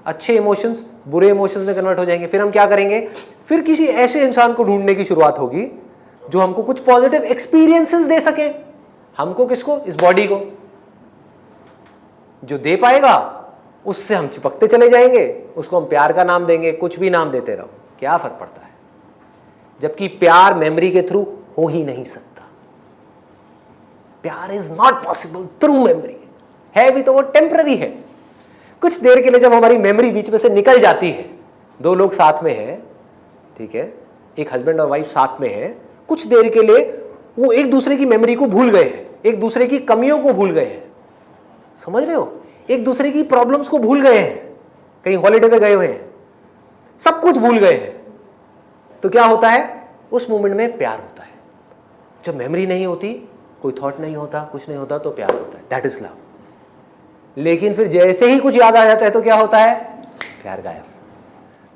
अच्छे इमोशंस बुरे इमोशंस में कन्वर्ट हो जाएंगे। फिर हम क्या करेंगे? फिर किसी ऐसे इंसान को ढूंढने की शुरुआत होगी जो हमको कुछ पॉजिटिव एक्सपीरियंसेस दे सके। हमको किसको? इस बॉडी को। जो दे पाएगा उससे हम चिपकते चले जाएंगे, उसको हम प्यार का नाम देंगे, कुछ भी नाम देते रहो, क्या फर्क पड़ता है? जबकि प्यार मेमोरी के थ्रू हो ही नहीं सकता। प्यार is not possible through memory. है भी तो वो टेम्पररी है। कुछ देर के लिए जब हमारी मेमोरी बीच में से निकल जाती है, दो लोग साथ में हैं, ठीक है, एक हस्बैंड और वाइफ साथ में हैं, कुछ देर के लिए वो एक दूसरे की मेमोरी को भूल गए हैं, एक दूसरे की कमियों को भूल गए हैं। समझ रहे हो? एक दूसरे की प्रॉब्लम्स को भूल गए हैं, कहीं हॉलिडे पे गए हुए हैं, सब कुछ भूल गए हैं। तो क्या होता है? उस मोमेंट में प्यार होता है। जब मेमोरी नहीं होती, कोई थॉट नहीं होता, कुछ नहीं होता, तो प्यार होता है। That is love. लेकिन फिर जैसे ही कुछ याद आ जाता है तो क्या होता है? प्यार गायब।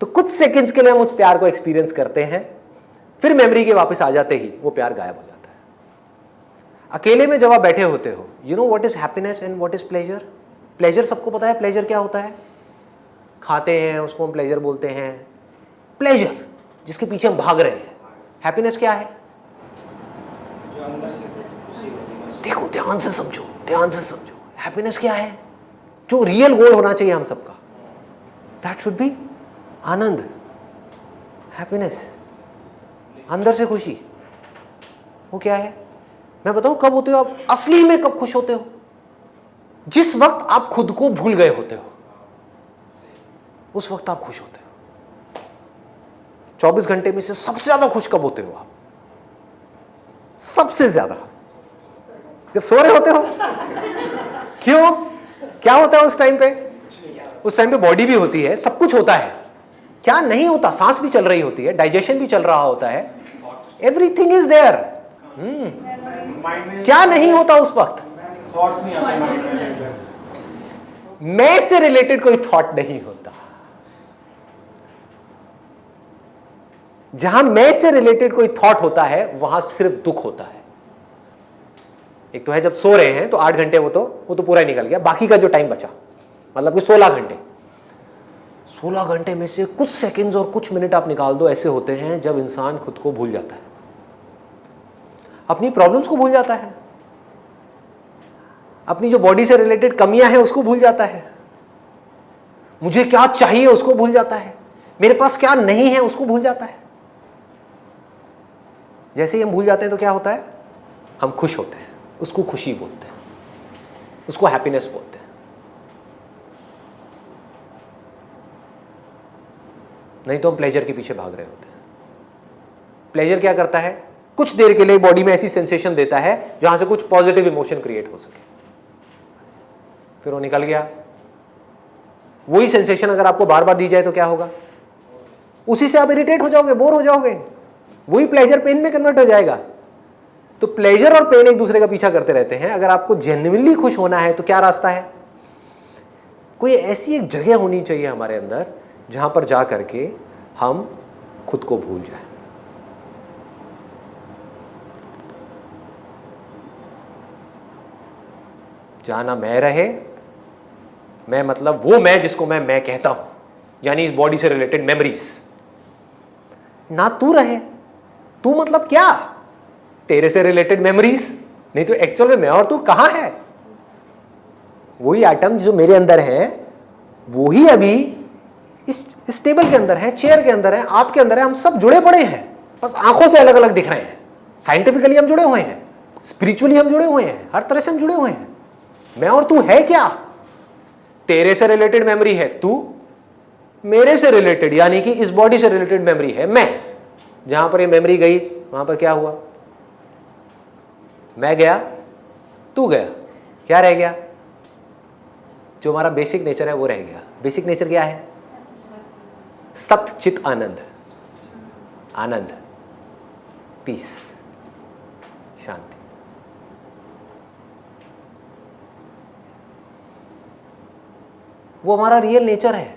तो कुछ सेकंड्स के लिए हम उस प्यार को एक्सपीरियंस करते हैं, फिर मेमोरी के वापस आ जाते ही वो प्यार गायब हो जाता है। अकेले में जब आप बैठे होते हो, you know what is happiness and what is pleasure? Pleasure सबको पता है। प्लेजर क्या होता है? खाते हैं उसको हम प्लेजर बोलते हैं। प्लेजर जिसके पीछे हम भाग रहे हैं। हैप्पीनेस क्या है? जो अंदर से खुशी होती है। देखो, ध्यान से समझो, ध्यान से समझो। हैप्पीनेस क्या है? जो रियल गोल होना चाहिए हम सबका, that should be Anand, happiness, अंदर से खुशी। वो क्या है? मैं बताऊं कब होते हो आप असली में? कब खुश होते हो? जिस वक्त आप खुद को भूल गए होते हो, उस वक्त आप खुश होते हो। 24 घंटे में से सबसे ज्यादा खुश कब होते हो आप? सबसे ज्यादा जब सो रहे होते हो। क्यों? क्या होता है उस टाइम पे? उस टाइम पे बॉडी भी होती है, सब कुछ होता है। क्या नहीं होता? सांस भी चल रही होती है, डाइजेशन भी चल रहा होता है, एवरीथिंग इज देयर। क्या नहीं होता उस वक्त? थॉट्स नहीं आते। मैं से रिलेटेड कोई थॉट नहीं होता। जहां मैं से रिलेटेड कोई थॉट होता है वहां सिर्फ दुख होता है। एक तो है जब सो रहे हैं तो 8 घंटे वो तो पूरा ही निकल गया, बाकी का जो टाइम बचा मतलब कि 16 घंटे, 16 घंटे में से कुछ सेकंड्स और कुछ मिनट आप निकाल दो, ऐसे होते हैं जब इंसान खुद को भूल जाता है, अपनी प्रॉब्लम्स को भूल जाता है, अपनी जो बॉडी से रिलेटेड कमियां हैं उसको भूल जाता है, मुझे क्या चाहिए उसको भूल जाता है, मेरे पास क्या नहीं है उसको भूल जाता है। जैसे ही हम भूल जाते हैं तो क्या होता है? हम खुश होते हैं, उसको खुशी बोलते हैं, उसको हैप्पीनेस बोलते हैं। नहीं तो हम प्लेजर के पीछे भाग रहे होते हैं। प्लेजर क्या करता है? कुछ देर के लिए बॉडी में ऐसी सेंसेशन देता है जहां से कुछ पॉजिटिव इमोशन क्रिएट हो सके, फिर वो निकल गया। वही सेंसेशन अगर आपको बार बार दी जाए तो क्या होगा? उसी से आप इरिटेट हो जाओगे, बोर हो जाओगे, वही प्लेजर पेन में कन्वर्ट हो जाएगा। तो प्लेजर और पेन एक दूसरे का पीछा करते रहते हैं। अगर आपको जेन्युइनली खुश होना है तो क्या रास्ता है? कोई ऐसी एक जगह होनी चाहिए हमारे अंदर जहां पर जा करके हम खुद को भूल जाएं। जहां ना मैं रहे, मैं मतलब वो मैं जिसको मैं कहता हूं, यानी इस बॉडी से रिलेटेड मेमोरीज, ना तू रहे। तू मतलब क्या? तेरे से रिलेटेड मेमोरीज, नहीं तो एक्चुअल में मैं और तू कहाँ है? वही एटम जो मेरे अंदर है वो ही अभी इस टेबल के अंदर है, चेयर के अंदर है, आपके अंदर है। हम सब जुड़े पड़े हैं, बस आंखों से अलग अलग दिख रहे हैं। साइंटिफिकली हम जुड़े हुए हैं, स्पिरिचुअली हम जुड़े हुए हैं, हर तरह से हम जुड़े हुए हैं। मैं और तू है क्या? तेरे से रिलेटेड मेमोरी है तू, मेरे से रिलेटेड यानी कि इस बॉडी से रिलेटेड मेमोरी है मैं। जहां पर ये मेमोरी गई वहां पर क्या हुआ? मैं गया, तू गया, क्या रह गया? जो हमारा बेसिक नेचर है वो रह गया। बेसिक नेचर क्या है? सत चित आनंद, आनंद, पीस, शांति। वो हमारा रियल नेचर है,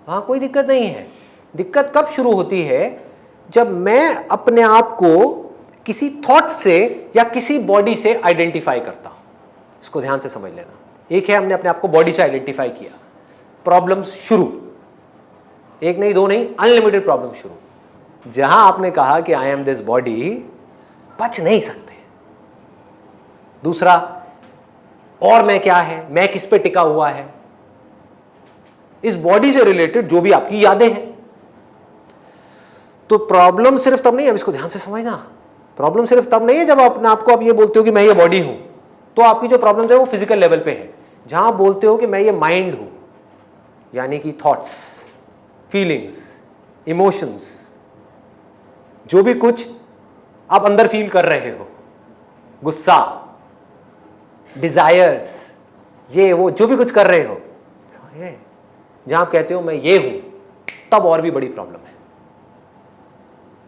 वहां कोई दिक्कत नहीं है। दिक्कत कब शुरू होती है? जब मैं अपने आप को किसी थॉट से या किसी बॉडी से आइडेंटिफाई करता हूं। इसको ध्यान से समझ लेना। एक है हमने अपने आप को बॉडी से आइडेंटिफाई किया, प्रॉब्लम्स शुरू, एक नहीं दो नहीं, अनलिमिटेड प्रॉब्लम शुरू। जहां आपने कहा कि आई एम दिस बॉडी, बच नहीं सकते। दूसरा, और मैं क्या है, मैं किस पे टिका हुआ है, इस बॉडी से रिलेटेड जो भी आपकी यादें हैं। तो प्रॉब्लम सिर्फ तब नहीं है, अब इसको ध्यान से समझना, प्रॉब्लम सिर्फ तब नहीं है जब अपने आपको आप ये बोलते हो कि मैं ये बॉडी हूं। तो आपकी जो प्रॉब्लम है वो फिजिकल लेवल पे है। जहां आप बोलते हो कि मैं ये माइंड हूं, यानी कि थॉट्स, फीलिंग्स, इमोशंस, जो भी कुछ आप अंदर फील कर रहे हो, गुस्सा, डिजायर्स, ये वो जो भी कुछ कर रहे हो, जहां आप कहते हो मैं ये हूं, तब और भी बड़ी प्रॉब्लम है।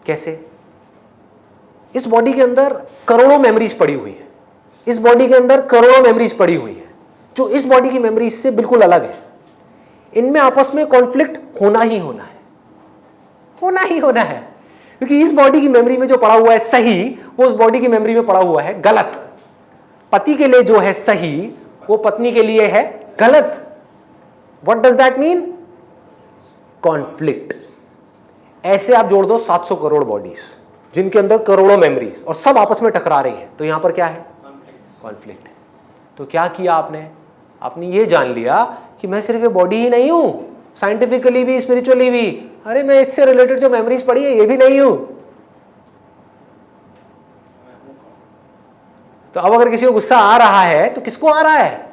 कैसे? इस बॉडी के अंदर करोड़ों मेमोरीज पड़ी हुई है, इस बॉडी के अंदर करोड़ों मेमोरीज पड़ी हुई है जो इस बॉडी की मेमोरीज से बिल्कुल अलग है। इनमें आपस में कॉन्फ्लिक्ट होना ही होना है, होना ही होना है, क्योंकि इस बॉडी की मेमोरी में जो पड़ा हुआ है सही, वो उस बॉडी की मेमोरी में पड़ा हुआ है गलत। पति के लिए जो है सही, वो पत्नी के लिए है गलत। What does that mean? Conflict. ऐसे आप जोड़ दो 700 करोड़ बॉडीज जिनके अंदर करोड़ों मेमोरीज और सब आपस में टकरा रही हैं, तो यहां पर क्या है? कॉन्फ्लिक्ट है। तो क्या किया आपने? आपने ये जान लिया कि मैं सिर्फ ये बॉडी ही नहीं हूं, साइंटिफिकली भी, स्पिरिचुअली भी, अरे मैं इससे रिलेटेड जो मेमोरीज पड़ी है ये भी नहीं हूं। तो अब अगर किसी को गुस्सा आ रहा है तो किसको आ रहा है?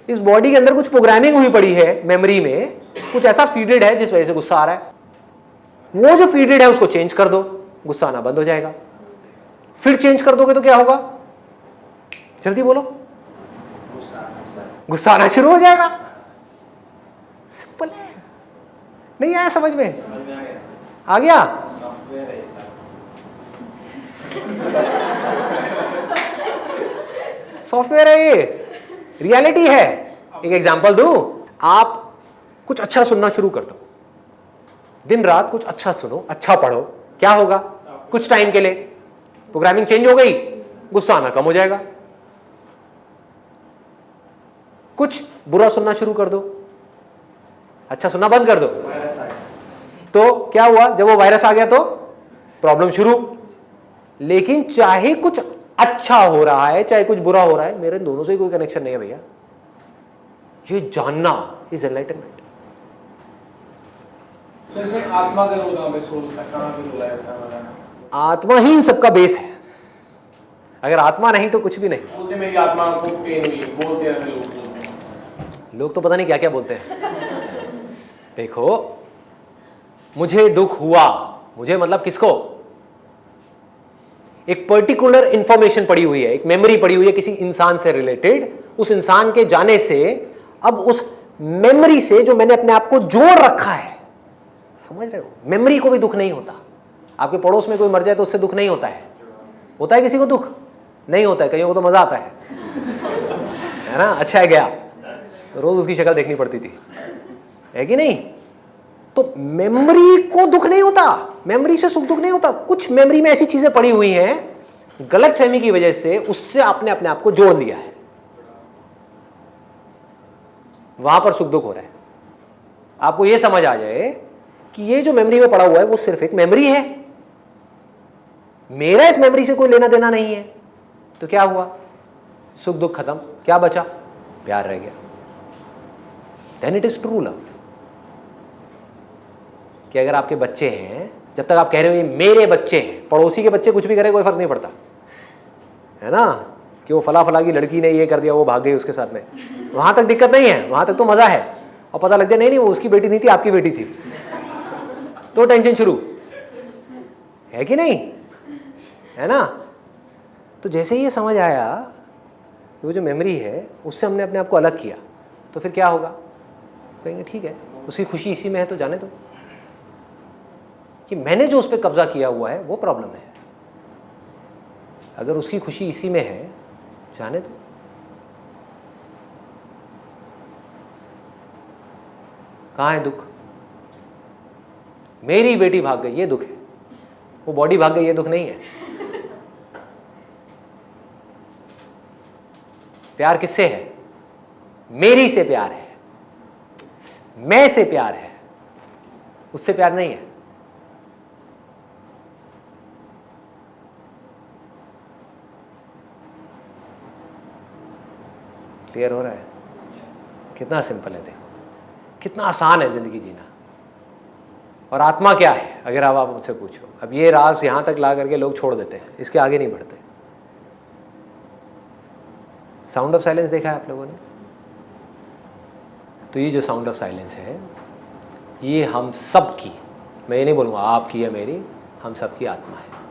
इस बॉडी के अंदर कुछ प्रोग्रामिंग हुई पड़ी है, मेमोरी में कुछ ऐसा फीडेड है जिस वजह से गुस्सा आ रहा है। वो जो फीडेड है उसको चेंज कर दो, गुस्सा आना बंद हो जाएगा। फिर चेंज कर दोगे तो क्या होगा? जल्दी बोलो। गुस्सा आना शुरू हो जाएगा। सिंपल है। नहीं आया समझ में? आ गया? सॉफ्टवेयर है ये, रियलिटी है। एक एग्जांपल दूं, आप कुछ अच्छा सुनना शुरू कर दो, दिन रात कुछ अच्छा सुनो, अच्छा पढ़ो, क्या होगा? कुछ टाइम के लिए प्रोग्रामिंग चेंज हो गई, गुस्सा आना कम हो जाएगा। कुछ बुरा सुनना शुरू कर दो, अच्छा सुनना बंद कर दो, तो क्या हुआ? जब वो वायरस आ गया तो प्रॉब्लम शुरू। लेकिन चाहे कुछ अच्छा हो रहा है चाहे कुछ बुरा हो रहा है, मेरे दोनों से कोई कनेक्शन नहीं है भैया। ये जानना इज एनलाइटनमेंट। तो इसमें आत्मा का रोल कहां पे, सोल का कहां पे रोल है? आत्मा ही इन सबका बेस है। अगर आत्मा नहीं तो कुछ भी नहीं। बोलते मेरी आत्मा को पेन हुई, बोलते हैं लोग, बोलते हैं लोग तो पता नहीं क्या क्या बोलते हैं। देखो, मुझे दुख हुआ, मुझे मतलब किसको? एक पर्टिकुलर इंफॉर्मेशन पड़ी हुई है, एक मेमोरी पड़ी हुई है किसी इंसान से रिलेटेड। उस इंसान के जाने से अब उस मेमोरी से जो मैंने अपने आप को जोड़ रखा है, समझ रहे हो? मेमोरी को भी दुख नहीं होता। आपके पड़ोस में कोई मर जाए तो उससे दुख नहीं होता है? होता है किसी को दुख? नहीं होता है। कईयों को तो मजा आता है ना? अच्छा है गया, रोज उसकी शक्ल देखनी पड़ती थी, है कि नहीं? तो मेमोरी को दुख नहीं होता, मेमोरी से सुख दुख नहीं होता। कुछ मेमोरी में ऐसी चीजें पड़ी हुई हैं गलतफहमी की वजह से, उससे आपने अपने आप को जोड़ लिया है, वहां पर सुख दुख हो रहा है। आपको यह समझ आ जाए कि ये जो मेमोरी में पड़ा हुआ है वो सिर्फ एक मेमोरी है, मेरा इस मेमोरी से कोई लेना देना नहीं है। तो क्या हुआ? सुख दुख खत्म, क्या बचा? प्यार रह गया। Then it is true love. कि अगर आपके बच्चे हैं, जब तक आप कह रहे हो ये मेरे बच्चे हैं, पड़ोसी के बच्चे कुछ भी करें कोई फर्क नहीं पड़ता, है ना, कि वो फला फला की लड़की ने ये कर दिया, वो भाग गई उसके साथ में, वहां तक दिक्कत नहीं है, वहां तक तो मजा है। और पता लग जाए नहीं नहीं वो उसकी बेटी नहीं थी, आपकी बेटी थी, तो टेंशन शुरू है कि नहीं, है ना। तो जैसे ही ये समझ आया कि वो जो मेमोरी है उससे हमने अपने आप को अलग किया, तो फिर क्या होगा? कहेंगे ठीक है, उसकी खुशी इसी में है तो जाने दो। कि मैंने जो उस पर कब्जा किया हुआ है वो प्रॉब्लम है। अगर उसकी खुशी इसी में है, जाने दो। कहाँ है दुख? मेरी बेटी भाग गई, ये दुख है। वो बॉडी भाग गई, ये दुख नहीं है। प्यार किससे है? मेरी से प्यार है, मैं से प्यार है, उससे प्यार नहीं है। क्लियर हो रहा है? कितना सिंपल है, देखो कितना आसान है जिंदगी जीना। और आत्मा क्या है अगर आप मुझसे पूछो? अब ये राज यहां तक ला करके लोग छोड़ देते हैं, इसके आगे नहीं बढ़ते। साउंड ऑफ साइलेंस देखा है आप लोगों ने? तो ये जो साउंड ऑफ साइलेंस है, ये हम सब की, मैं ये नहीं बोलूँगा आपकी या मेरी, हम सब की आत्मा है।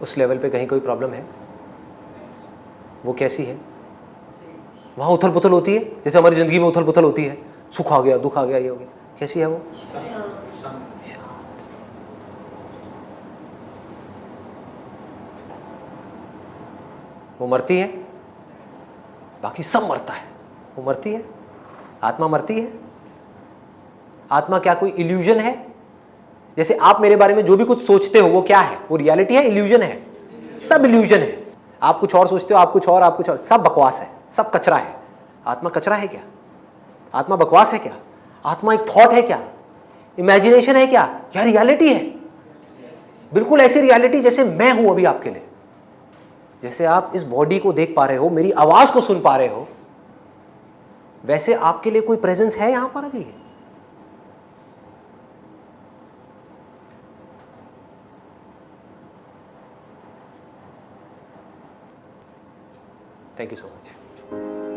उस लेवल पे कहीं कोई प्रॉब्लम है? वो कैसी है? वहाँ उथल पुथल होती है जैसे हमारी ज़िंदगी में उथल पुथल होती है, सुख आ गया, दुख आ गया, ये हो गया। कैसी है वो? वो मरती है? बाकी सब मरता है, वो मरती है? आत्मा मरती है? आत्मा क्या कोई इल्यूजन है? जैसे आप मेरे बारे में जो भी कुछ सोचते हो वो क्या है? वो रियलिटी है, इल्यूजन है? सब इल्यूजन है। आप कुछ और सोचते हो, आप कुछ और, आप कुछ और, सब बकवास है, सब कचरा है। आत्मा कचरा है क्या? आत्मा बकवास है क्या? आत्मा एक थॉट है क्या? इमेजिनेशन है क्या? या रियलिटी है? बिल्कुल ऐसी रियलिटी जैसे मैं हूं अभी आपके लिए। जैसे आप इस बॉडी को देख पा रहे हो, मेरी आवाज को सुन पा रहे हो, वैसे आपके लिए कोई प्रेजेंस है यहां पर अभी? Thank you so much.